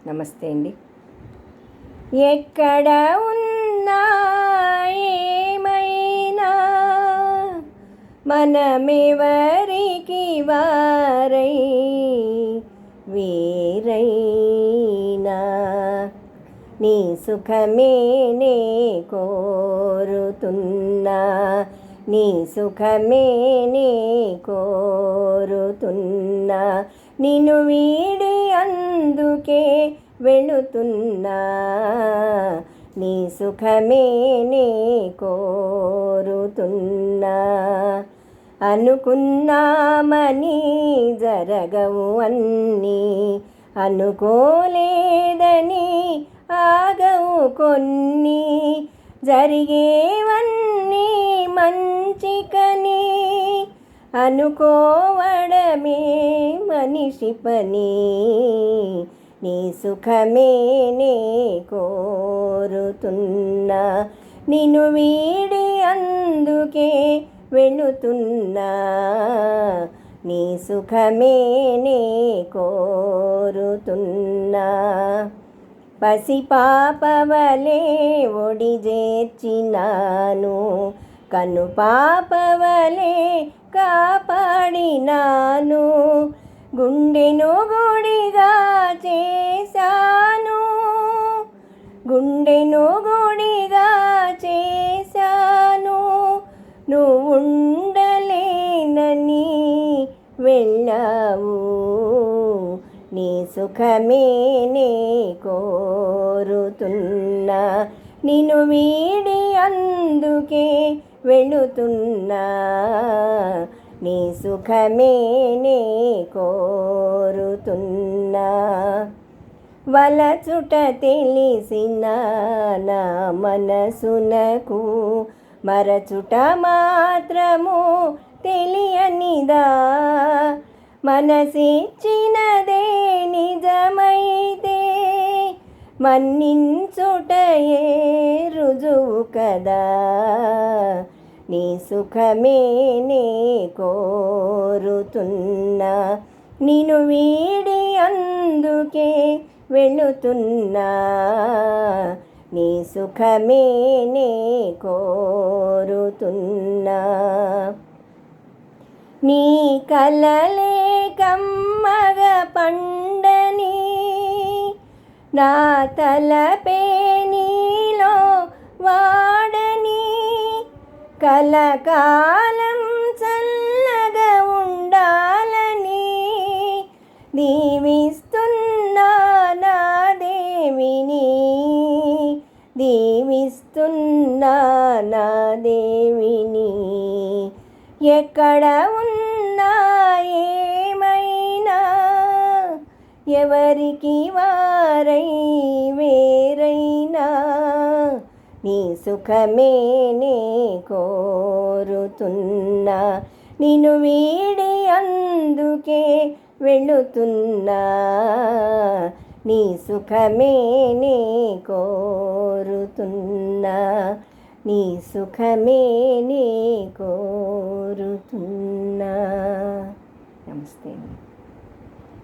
నమస్తే అండి. ఎక్కడ ఉన్నా ఏమైనా మనమెవరికి వారై వీరైనా నీ సుఖమే నే కోరుతున్నా, నీ సుఖమే నే కోరుతున్నా. నిన్ను వీడి అందుకే వెళుతున్నా, నీ సుఖమే నే కోరుతున్నా. అనుకున్నామని జరగవు అన్నీ, అనుకోలేదని ఆగవు కొన్ని, జరిగేవన్నీ మంచికని అనుకోవడమే మనిషి పని. నీ సుఖమే నే కోరుతున్నా, నిన్ను వీడి అందుకే వెళుతున్నా, నీ సుఖమే నే కోరుతున్నా. పసిపాపవలే ఒడి చేర్చినాను, కను పాపవలే కాపాడినాను, గుండెను గుడిగా చేశాను, గుండెను గుడిగా చేశాను. నువ్వు ఉండలేనని వెళ్ళావు, నీ సుఖమే నే కోరుతున్నా, నిన్ను వీడి అందుకే వెళుతున్నా, నీ సుఖమే నే కోరుతున్నా. వలచుట తెలిసిన నా మనసునకు మరచుట మాత్రము తెలియనిదా, మనసిచ్చినదే నిజమైతే మన్నించుటయే రుజువు కదా. నీ సుఖమే నే కోరుతున్నా, నిన్ను వీడి అందుకే వెళుతున్నా, నీ సుఖమే నే కోరుతున్నా. నీ కలలే కమ్మగ పండని, నా తలపే నీలో వాడని, కలకాలం చల్లగా ఉండాలని దీవిస్తున్నా నా దేవిని, దీవిస్తున్నా నా దేవిని. ఎక్కడ ఉన్నా ఏమైనా ఎవరికి వారై వేరైనా నీ సుఖమే నే కోరుతున్నా, నిన్ను వీడి అందుకే వెళుతున్నా, నీ సుఖమే నే కోరుతున్నా, నీ సుఖమే నే కోరుతున్నా. నమస్తే.